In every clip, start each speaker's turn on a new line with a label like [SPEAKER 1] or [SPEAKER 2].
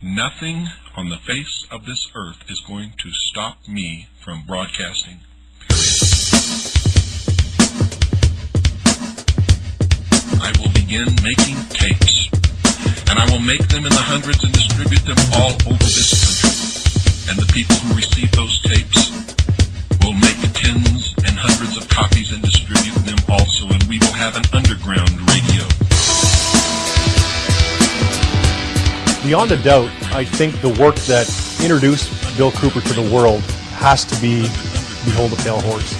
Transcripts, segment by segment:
[SPEAKER 1] Nothing on the face of this earth is going to stop me from broadcasting, period. I will begin making tapes, and I will make them in the hundreds and distribute them all over this country. And the people who receive those tapes will make tens and hundreds of copies and distribute them also, and we will have an underground radio.
[SPEAKER 2] Beyond a doubt, I think the work that introduced Bill Cooper to the world has to be Behold the Pale Horse.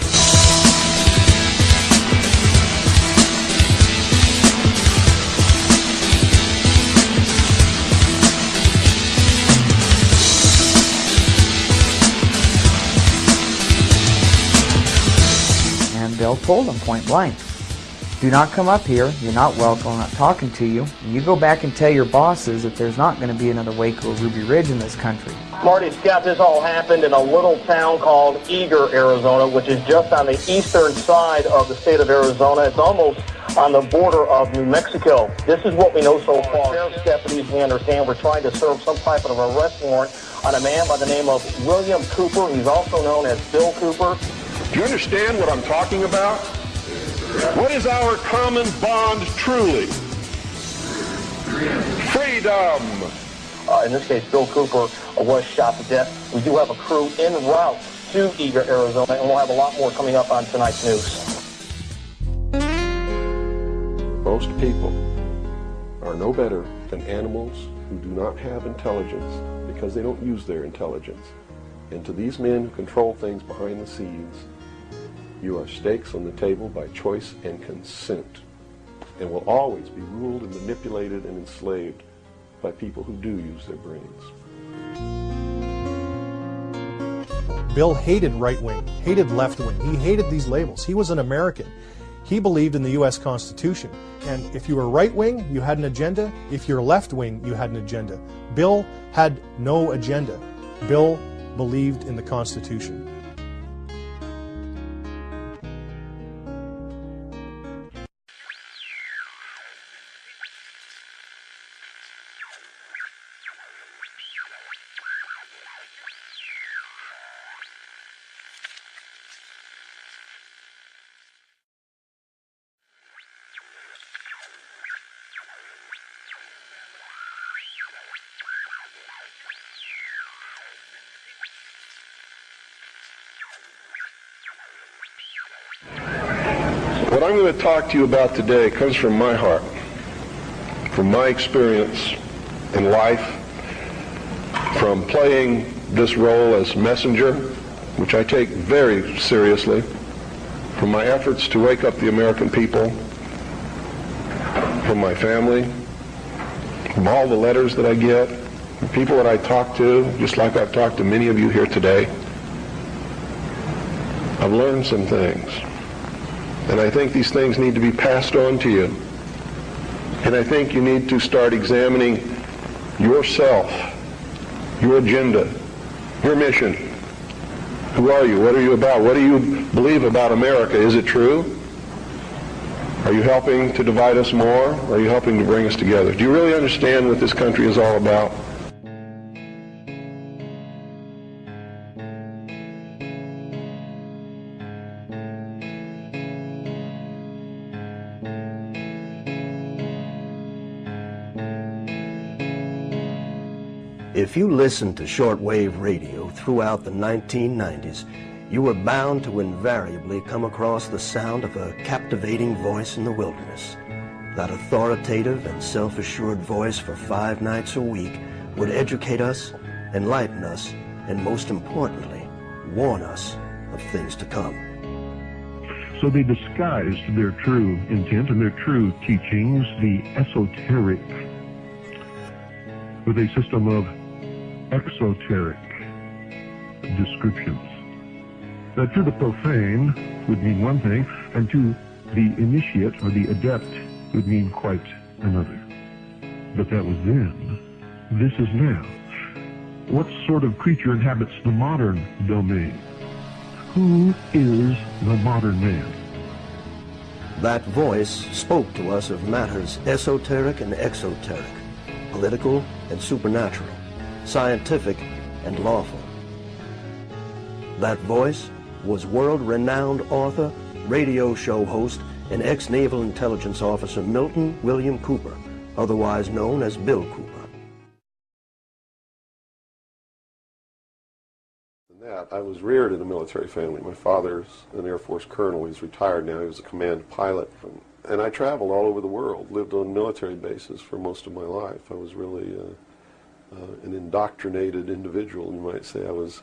[SPEAKER 3] And Bill told him point blank, do not come up here, you're not welcome, I'm not talking to you. You go back and tell your bosses that there's not going to be another Waco or Ruby Ridge in this country.
[SPEAKER 4] Marty Scott, this all happened in a little town called Eager, Arizona, which is just on the eastern side of the state of Arizona. It's almost on the border of New Mexico. This is what we know so far. Sheriff's deputies, we understand, were trying to serve some type of arrest warrant on a man by the name of William Cooper. He's also known as Bill Cooper.
[SPEAKER 5] Do you understand what I'm talking about? What is our common bond truly? Freedom.
[SPEAKER 4] In this case, Bill Cooper was shot to death. We do have a crew en route to Eager, Arizona, and we'll have a lot more coming up on tonight's news.
[SPEAKER 5] Most people are no better than animals who do not have intelligence because they don't use their intelligence. And to these men who control things behind the scenes, you are stakes on the table by choice and consent, and will always be ruled and manipulated and enslaved by people who do use their brains.
[SPEAKER 2] Bill hated right wing, hated left wing. He hated these labels. He was an American. He believed in the U.S. Constitution. And if you were right wing, you had an agenda. If you're left wing, you had an agenda. Bill had no agenda. Bill believed in the Constitution.
[SPEAKER 5] What I'm going to talk to you about today comes from my heart, from my experience in life, from playing this role as messenger, which I take very seriously, from my efforts to wake up the American people, from my family, from all the letters that I get, the people that I talk to, just like I've talked to many of you here today. I've learned some things. And I think these things need to be passed on to you. And I think you need to start examining yourself, your agenda, your mission. Who are you? What are you about? What do you believe about America? Is it true? Are you helping to divide us more? Or are you helping to bring us together? Do you really understand what this country is all about?
[SPEAKER 6] If you listened to shortwave radio throughout the 1990s, you were bound to invariably come across the sound of a captivating voice in the wilderness. That authoritative and self-assured voice for 5 nights a week would educate us, enlighten us, and most importantly, warn us of things to come.
[SPEAKER 7] So they disguised their true intent and their true teachings, the esoteric, with a system of exoteric descriptions. That to the profane would mean one thing, and to the initiate or the adept would mean quite another. But that was then. This is now. What sort of creature inhabits the modern domain? Who is the modern man?
[SPEAKER 6] That voice spoke to us of matters esoteric and exoteric, political and supernatural. scientific, and lawful. That voice was world-renowned author, radio show host, and ex-Naval Intelligence Officer Milton William Cooper, otherwise known as Bill Cooper.
[SPEAKER 5] I was reared in a military family. My father's an Air Force colonel. He's retired now. He was a command pilot. And I traveled all over the world, lived on military bases for most of my life. I was really an indoctrinated individual, you might say. I was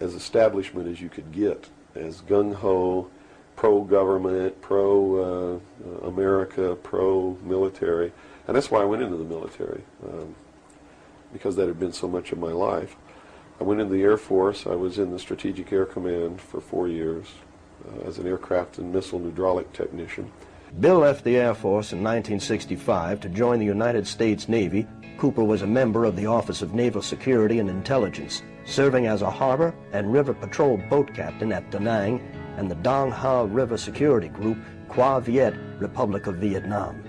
[SPEAKER 5] as establishment as you could get, as gung-ho, pro-government, pro-America, pro-military. And that's why I went into the military, because that had been so much of my life. I went into the Air Force. I was in the Strategic Air Command for 4 years as an aircraft and missile hydraulic technician.
[SPEAKER 6] Bill left the Air Force in 1965 to join the United States Navy. Cooper was a member of the Office of Naval Security and Intelligence, serving as a harbor and river patrol boat captain at Da Nang and the Dong Ha River Security Group, Qua Viet, Republic of Vietnam.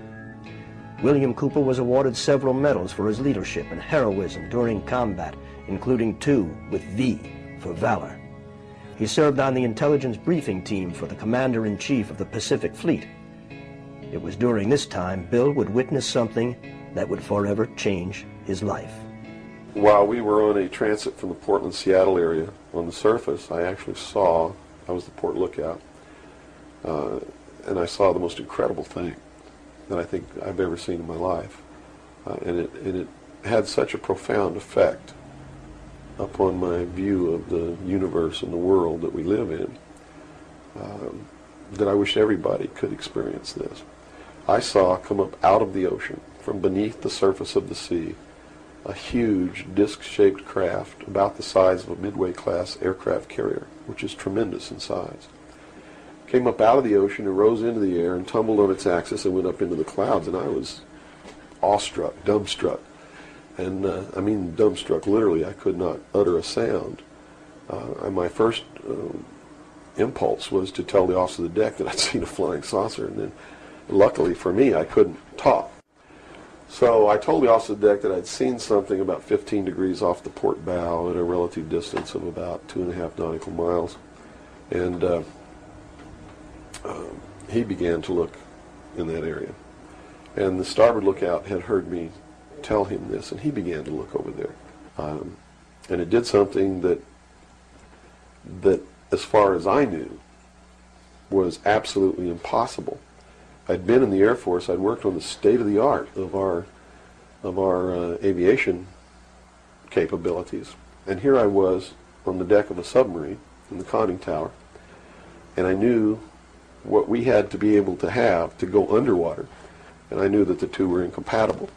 [SPEAKER 6] William Cooper was awarded several medals for his leadership and heroism during combat, including 2 with V for valor. He served on the intelligence briefing team for the Commander-in-Chief of the Pacific Fleet. It was during this time Bill would witness something that would forever change his life.
[SPEAKER 5] While we were on a transit from the Portland-Seattle area, on the surface, I actually saw, I was the port lookout, and I saw the most incredible thing that I think I've ever seen in my life. And it had such a profound effect upon my view of the universe and the world that we live in, that I wish everybody could experience this. I saw come up out of the ocean, from beneath the surface of the sea, a huge disc-shaped craft about the size of a Midway-class aircraft carrier, which is tremendous in size. Came up out of the ocean and rose into the air and tumbled on its axis and went up into the clouds, and I was awestruck, dumbstruck. And I mean dumbstruck, literally. I could not utter a sound. And my first impulse was to tell the officer of the deck that I'd seen a flying saucer, and then luckily for me I couldn't talk. So I told the officer of the deck that I'd seen something about 15 degrees off the port bow at a relative distance of about 2.5 nautical miles. And he began to look in that area. And the starboard lookout had heard me tell him this, and he began to look over there. And it did something that as far as I knew, was absolutely impossible. I'd been in the Air Force. I'd worked on the state-of-the-art of our aviation capabilities. And here I was on the deck of a submarine in the conning tower, and I knew what we had to be able to have to go underwater, and I knew that the two were incompatible.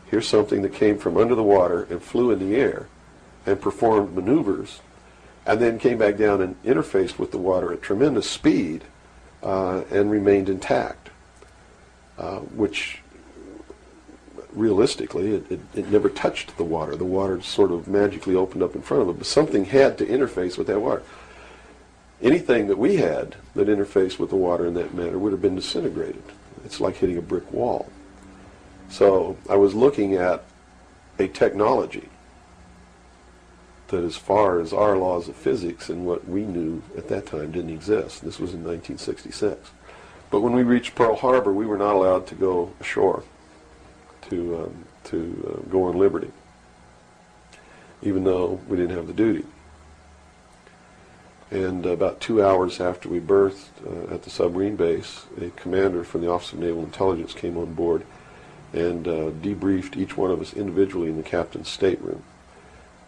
[SPEAKER 5] Here's something that came from under the water and flew in the air and performed maneuvers, and then came back down and interfaced with the water at tremendous speed and remained intact, which realistically it never touched the water. The water sort of magically opened up in front of it, but something had to interface with that water. Anything that we had that interfaced with the water in that manner would have been disintegrated. It's like hitting a brick wall. So I was looking at a technology that, as far as our laws of physics and what we knew at that time, didn't exist. This was in 1966. But when we reached Pearl Harbor, we were not allowed to go ashore to go on liberty, even though we didn't have the duty. And about 2 hours after we berthed at the submarine base, a commander from the Office of Naval Intelligence came on board and debriefed each one of us individually in the captain's stateroom.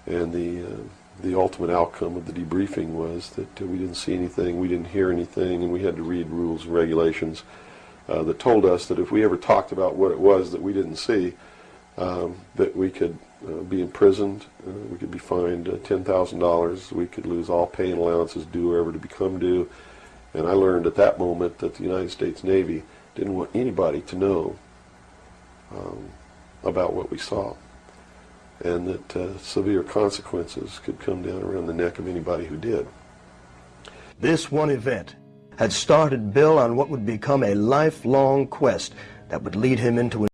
[SPEAKER 5] And the ultimate outcome of the debriefing was that we didn't see anything, we didn't hear anything, and we had to read rules and regulations that told us that if we ever talked about what it was that we didn't see, that we could be imprisoned, we could be fined $10,000, we could lose all pay and allowances due or ever to become due. And I learned at that moment that the United States Navy didn't want anybody to know about what we saw, and that severe consequences could come down around the neck of anybody who did.
[SPEAKER 6] This one event had started Bill on what would become a lifelong quest that would lead him into